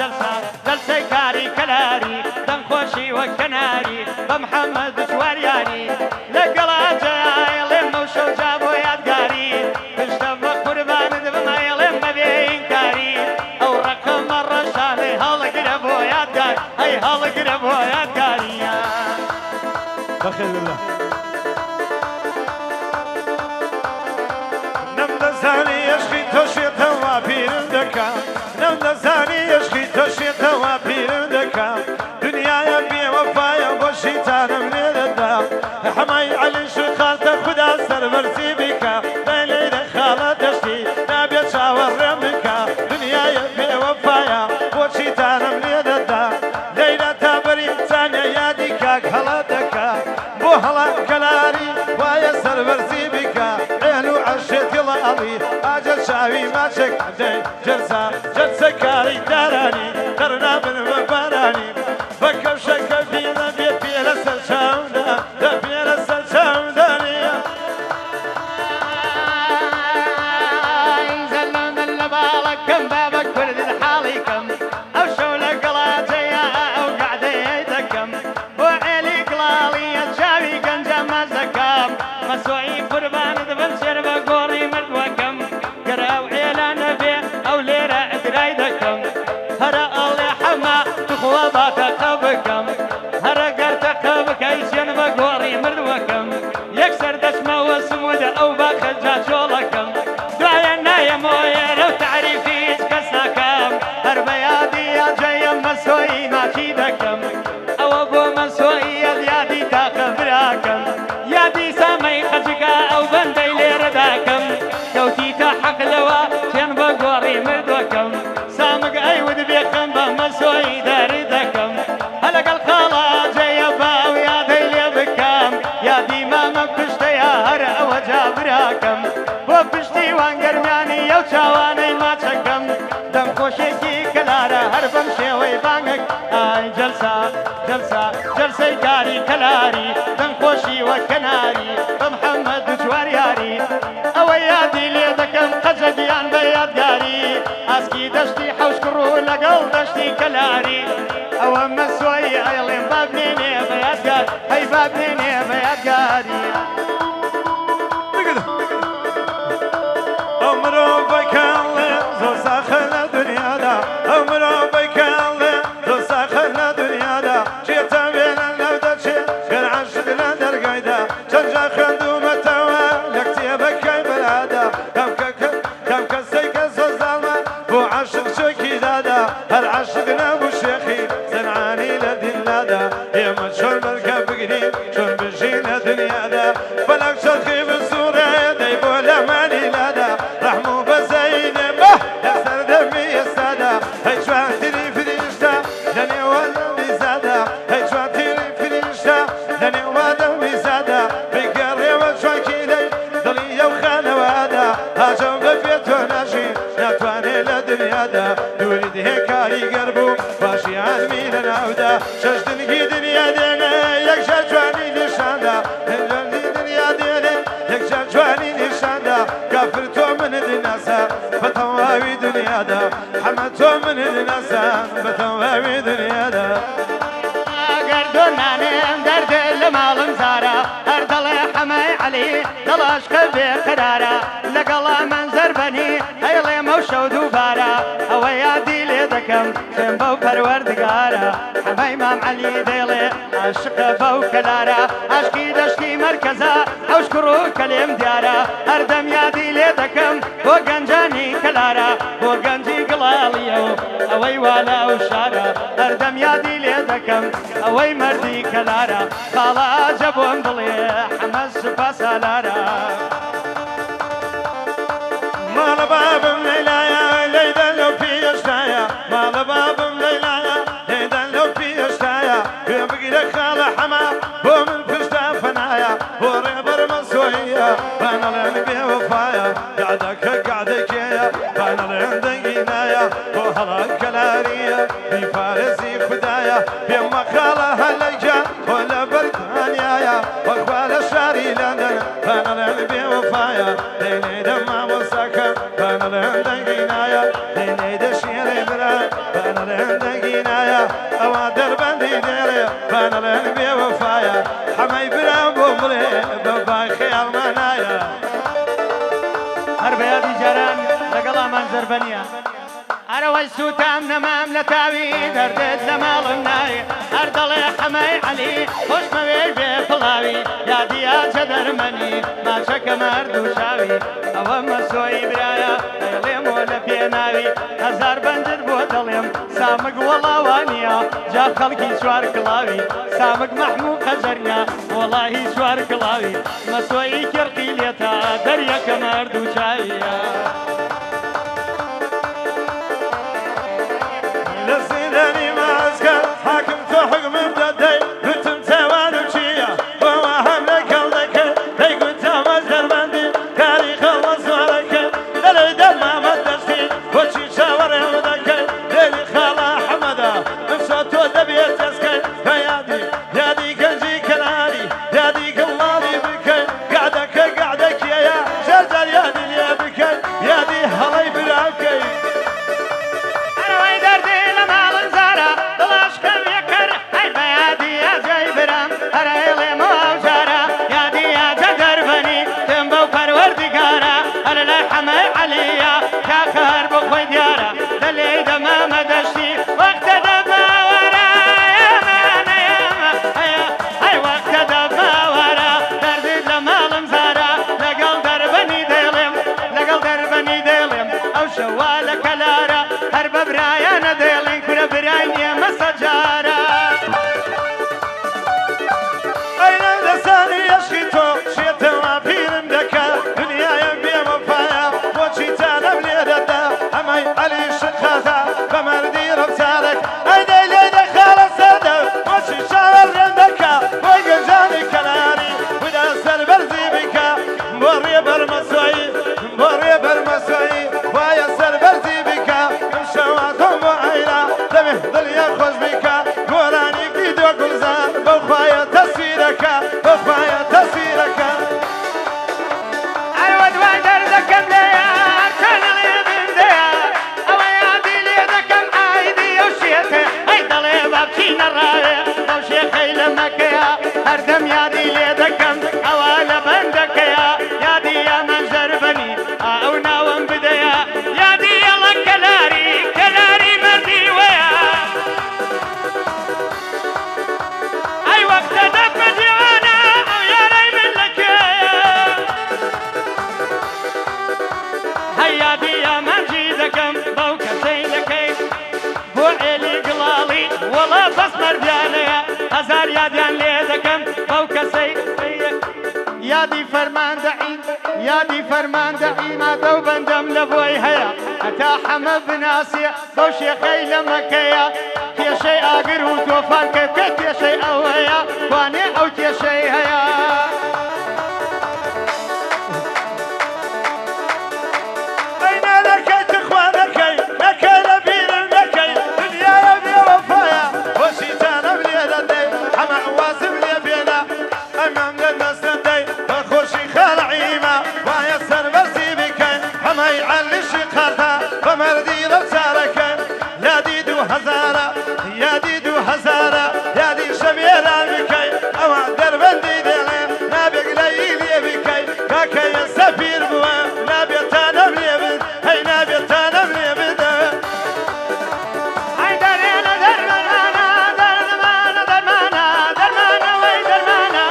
جلسة جلسة كاري كلاري دم خوشي وكناري بمحمد جوارياني لقلا جاي لما وشو جابو يدقاري بشتم قربان دبما يلم بينكاري او رقم الرشالي هلا قربو يدقاري اي هلا قربو يدقاري بخير الله نمدزاني يشخي توشيته وابيرندكا نمدزاني يشخي توشيته وابيرندكا دنيا يبي وفايا وشيطان من الدا حماي علي شو خالته خدا سربرسي بك ليلي خالة تشتي نبي شاور رمك دنيا يبي وفايا وشيطان من الدا ليلة تبري ثانية يديك هلاتك بو هلا كلاري ويا سربرسي بك عينو عشت يلالي اجل شاوي ما شك جلسة جلسة كاري داراني درنا من مباراني فكر شك فينا بيت بينا سلشاونا بينا سلشاوناني زلم اللبالك كم بابك ورد الحاليكم او شولك قلاجيا او قعدي يدكم وعلي قلالي تشاوي قنجة مزكم مسوعي قربان دبن شرب قوري مدوكم قراو عيلان بي او ليرة ادرايدكم هرا الله حما تخوضات قبكم هرا قرت قبك ايشين بقوري مدوكم يكسر دشمة وسمود او باخجا شولكم دعي نايم ويرو تعريفي كساكم هربيادي يا جاي مسوي ما كيدكم او ابو مسوي يادي تاخبراكم يادي سامي خجكا او بندي ليرداكم كوتي تحق لوا شين بقوري مدوكم سامق اي ود بيخم بمسوي داردكم هلق الخلا جاي باو يادي ليبكم يادي ما مبشتي يا هر وجابراكم وبشتي وانقرماني يو شاواني ما تشكم دم خوشيكي كلارا هربم شوي بانك اي جلسة جلسة جلسة كاري كلاري دم خوشي وكناري بمحمد جوارياري او يادي ليدكم خجقيان بيادقاري اسكي دشتي حوش كرو لقل دشتي كلاري او مسوي ايلين بابنيني بيادقاري هاي بابنيني بيادقاري عمرو بكالي زو ساخن دنيا دا عمرو بكالي زو ساخن دنيا دا جيتا بين اللودة شي غير عشد لندر قايدة شنجا خندومة توا لكتي بكاي بلادا كم كسيك زو زالما بو عشق شوكي دادا هر عشقنا بو شيخي سنعاني لدلادا يا مشهور مركب قديم شون بجينا دنيا دا بلاك شرخي بالصورة داي بولا ماني لادا رحمو بزايد به يسر دمي السادة هاي شواتيري فريشتا لاني ودمي زادا هاي شواتيري فريشتا لاني ودمي زادا بقري وشوكي لي ضلي وخانة وادا هاجم بفيت وناشي ناتواني لدنيا دا دولد هيكاري قربو باشي عالمي لناودا شجدن دنيا دينا يكشا جواني نشاندا هلوني دنيا دينا يكشا جواني نشاندا كافر تو من الناسا بتواوي دنيا دا حمد تو من الناسا بتواوي دنيا دا قردونا نيم درد المال مزارا هردل حماي علي دلاش قلبي قرارا لقلا منزر بني هيلي موشو دوبارا هو يادي ليدكم سنبو پروردگارا حماي مام علي ديلي عشق بو كلارا عشقي دشتي مركزا اوشكرو كلم ديارا هردم يادي ليدكم وقنجاني كلارا وقنجي قلاليو اوي والا وشارا هردم يادي ليدكم اوي مردي كلارا خالا جبون ضلي حمس فاسالارا مال بابم ليلايا ليدا لو في اشتايا مال بابم ليلايا ليدا لو في اشتايا بيبقي لك خالة حما بو من فشتا فنايا وريبر مسوية بانا لين بوفايا قعدك قعدك يا بانا لين دقينايا وهلا كلاريا بفارسي خدايا بيما خالة هلجا ولا بريطانيا واقبال الشاري لندن بانا لين بوفايا ليلي دمع مسكن بانا لين دقينايا ليلي دشيري برا بان لندقينايا أوا دربندي ديلي بان لن بوفايا حمي برام بوملي بباي خيال منايا هربيادي جاران لقلا من زربانيا أروي سوتام نمام لتاوي دردت لمال الناي أردلي حمي علي خوش مويل بفلاوي يا ديا جدر مني ما شك مردو شاوي أو مسوي برايا ليلي مولا بيناوي هزار بندر بوتليم سامق والله وانيا جا خلقي شوار كلاوي سامق محمود خجريا والله شوار كلاوي مسوي كرقي ليتا دريا كمردو شاوي لسيدني ما أسكر حاكم تحكم بدي كنت توانو شيا ووهم لك الذكر هي كنت مجدر بندي تاريخ الله سوالك دلي دل ما مدشتي وشي شاور يودك ليلي خالا حمدا مشاتو دبي تسكي يادي كنجي كناري يادي كالله بكي قعدك يا جرجر يادي اللي بكي يادي هلاي براكي شوالك لارا هرب برايانا ديلين كنا برايني مسجارا أين لساني يشكيتو شيتو عبيرم دكا دنيا يبي مفايا وشيتانا بليدتا أمي علي شخاثا بمردي ربسالك أين ليدي خالص سادة وشي شاور رندكا ويقجاني كناري ودا سربرزي بكا موري برمسوي موري برمسوي ويا سربرزي بكا مشواتهم وعيلا دمه ظليا خوش بكا قولاني كيدو قلزان بخوايا تصويرك بخوايا تصويرك عود وادر ذكم ليا كان لي من ديا او يادي لي ذكم عايدي وشيته هيدا لي بابشينا الرايه او شيخي لمكيا هردم يادي لي ذكم اولا بندك يادي يا من زربني او ناوم بديا يادي يلا كلاري مردي ويا اي وقت دف ديوانا او يا ري من لك هيا دي يا من جيدكم بوكا سيلكي بوعيلي قلالي والله بس مرديانيا هزار ياديان ليدكم بوكا سيلكي يادي فرمان دعي ما دو بندم لبوي هيا اتا حمد بناسي بو شيخي لمكيا كي شي اقر وتوفان كيف كي شي اوهيا واني او كي شي هيا أين لكي تخوانك لكي لبير لكي دنيا يبي وفايا وشيتانا بليدتي حما عواسم لي بينا أمام للناس ندي بخوشي خالعيما ويسر برسي بكي حما يعلي شيخاتا ومردي رسالك يا ديدو هزارة يا ديدو هزارة يا دي شبيرا بكي أو دربندي ديلين نابق ليلي بكي كاكي السفير بوا نابيتانا بليبد هي نابيتانا بليبد هاي درينا درمانا وي درمانا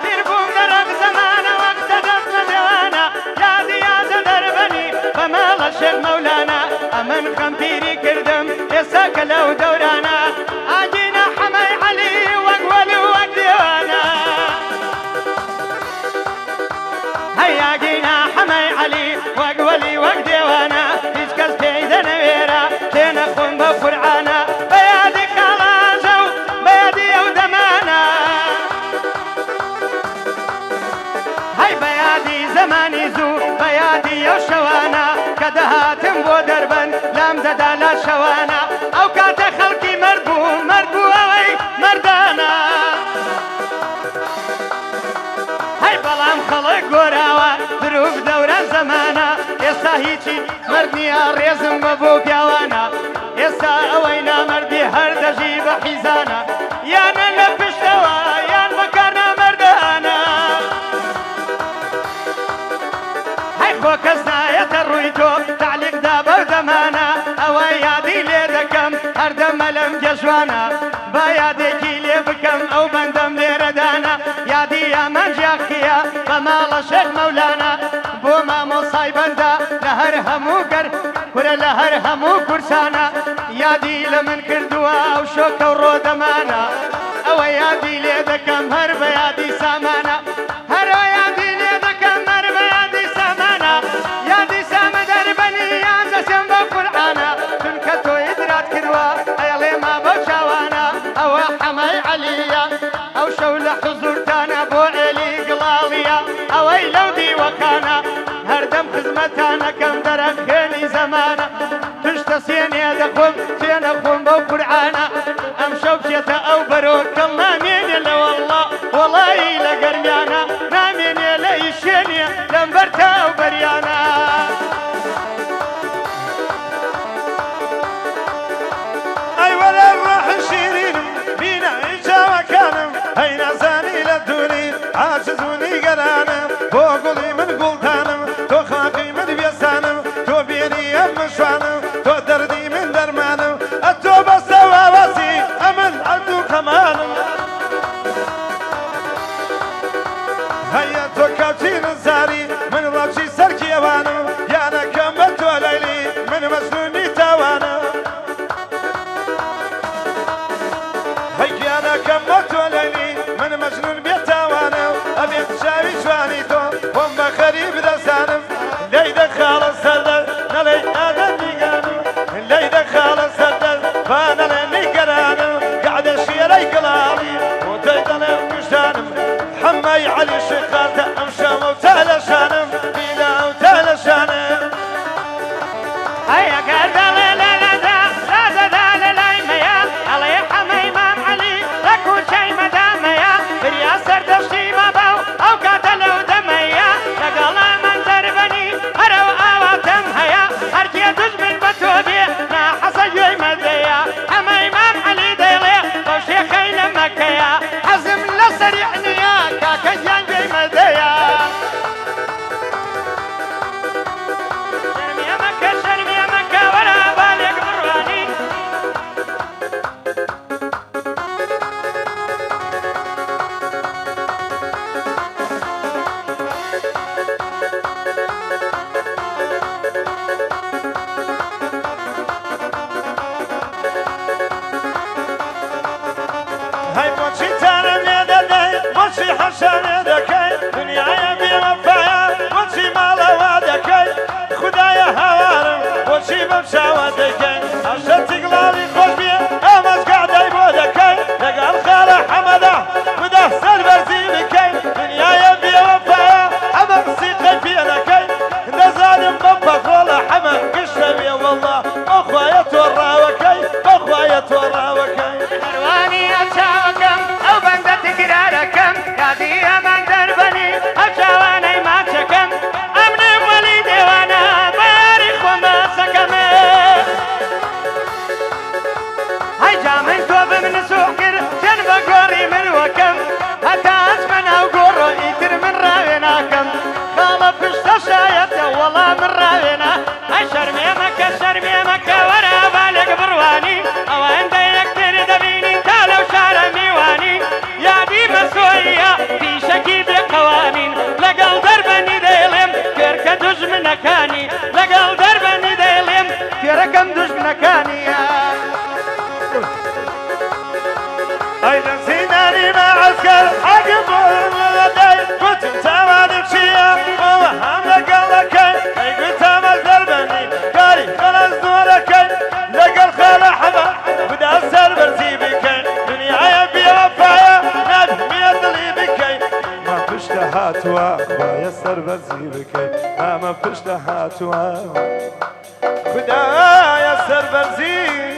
تربوم درب زمانا وقت دفن ديوانا يا دي دربني فما الشيخ مولانا أمن خمتيري كردم يساك لو دورانا أجينا حمي علي وقولي وقديوانا هيا جينا حمي علي وقولي وقديوانا هيش كاس تيدا نويرا تينا خون بفرعانا بيادي خلاصو بيادي او دمانا هاي بيادي زماني زو بيادي او شوانا كدهاتم بو دربن لام ددالا شوانا او كات خلقي مربو اوي مردانا هاي بلام خلق قراوا دروب دوران زمانا يسا هيچي مردني ريزم ببو بيوانا يسا اوينا جوانە با یادێکی لێ بکەم ئەو بەندەم لێرەدانە یادی ئەمەنجاخیە بە ماڵە شێخ مەولانە بۆ مامۆسای بەندە لە هەر هەموو گەر کورە لە هەر هەموو کورسانە یادی لە من کردووە ئەو شۆکە و ڕۆدەمانە ئەوە یادی لێ دەکەم هەر بە یادی سامانە هەرەوە یادی لێ دەکەم هەر بە یادی سامانە یادی سامە دەربەنی یان دەچەم بە قورئانە چونکە تۆی درات کردووە ئەیڵێ ما بەو چاوانە ئەوە حەمای عەلیە ئەو شەو لە حوزورتانە بۆ ئێلی گڵاڵیە ئەوەی لەو دیوەکانە هەردەم خزمەتانەکەم دەرەخێنی زەمانە تشتە سێنێ دەخۆم سێنە خۆم بەو قورئانە ئەم شەو بچێتە ئەو بەرۆ کەڵ نامێنێ لە وەڵڵا وەڵایی لە گەرمیانە نامێنێ لە ئیشێنێ لەمبەر تا ئەو بەریانە ئەی وەرە ڕاح شیرینم بینە ئیجاوەکانم هەی نازانی لە دووری عاجزونی گەرانم بۆ گوڵی من گوڵتانم تۆ خاقی من بێسانم تۆ بێنی ئەم مشوانم تۆ دەردی من دەرمانم ئەتۆ بەستە واوەسی ئەمن عەبدو قەمانم هەیە تۆ کەوتی نزاری من ڕەوچی سەرکیێوانم یانەکەم بە تۆ لەیلی من مەجنونی تاوانم هەیگیانەکەم بە تۆ لەیلی من مەجنون بێتاوانم ئەبێت چاوی جوانی تۆ بۆم بە خەریب دەزانم لەی دەخاڵە سەردەر نەڵێ ئاگە دیگانم لەی دەخاڵە سەردەر با نەڵێ نیگەرانم گەعدە شێرەی گڵاڵی بۆ تۆی دەڵێ کوژدانم حەمای عەلی شێخاتە ئەم شەمە و تا لە شانم بینا و تا لە شانم هەیە گەر دەڵێ لەلەدا لازەدا لە لای مەیە ئەڵێ حەمەی مام عەلی لە کوچەی مەدامەیە بریا سەردەشتی مەبەو ئەو کاتە لەو دەمەیە لەگەڵا من دەربەنی هەرەو ئاواتەم هەیە هەرکێ دوژمن بە تۆ بێ ناحەسە گوێی مەدەیە حەمەی مام عەلی دەیڵێ بەو شێخەی لە مەکەیە حەزم لە سەریع نییە کاکە گیان گوێی مەدەیە شەرمیە مەکە وەرە بالێک بڕوانی هەی بۆچی تانم لێ دەدەی بۆچی حەشانێ دەکەی دنیایە بێوەفایە بۆچی ماڵەوا دەکەی خودایە هاوارم بۆچی بەم چاوە دەکەی ئەشەتی گڵاڵی خۆش بێ ئەمەش گادەی بۆ دەکەی لەگەڵ خاڵە حەمەدا خدا سەربەرزی بکەی دنیایە بێوەفایە ئەمە قسیقەی پێ دەکەی دەزانم بەم پەخۆڵە حەمە گشتە بێ وەڵڵا بەخوایە تۆ ڕاوەکەی بەخوایە تۆ ڕاوەکەی هەروانی ئەچاوەکەم ئەو بەندە تکرارەکەم یادی ئەمان دەربەنی ئەو چاوانەی ماچەکەم ئەمنێ وەلی دێوانە باری خۆم بەسەکەمێ هەی جا من تۆ بمن سوح کرد چەند بە گۆڕی من وەکەم هەتا ئەچمە ناو گۆڕۆ ئیتر من ڕاوێ ناکەم خاڵە پشتە شایەتە وەڵا من ڕاوێنە هەی شەرمێ مەکە وەرە بالێک بڕوانی ئەوەندە یەکتر دەبینین تا لەو شارە میوانی یادی مەسۆیە پیشەکی بێقەوانین لەگەڵ دەربەنی دەیڵێم کێرکە دوژمنەکانی لەگەڵ دەربەنی دەیڵێم کێرەکەم دوژمنەکانیە ئەی لە زیندانی مەعەسکەر حەقم بۆ لەدەی گوتم تاوانم چییە ئەوە هەم لەگەڵەکەی ئەی گوتەمە دەربەنی کاری خەڵەز زۆرەکەی لەگەڵ خەڵە حەمە خدا سەربەرزی بکەی دنیایە بێوەفایە نابێ دڵی بکەی ما پشتە هاتووە خوایە سەربەرزی بکەی ئەمە پشتە هاتووە خدایە سەربەرزی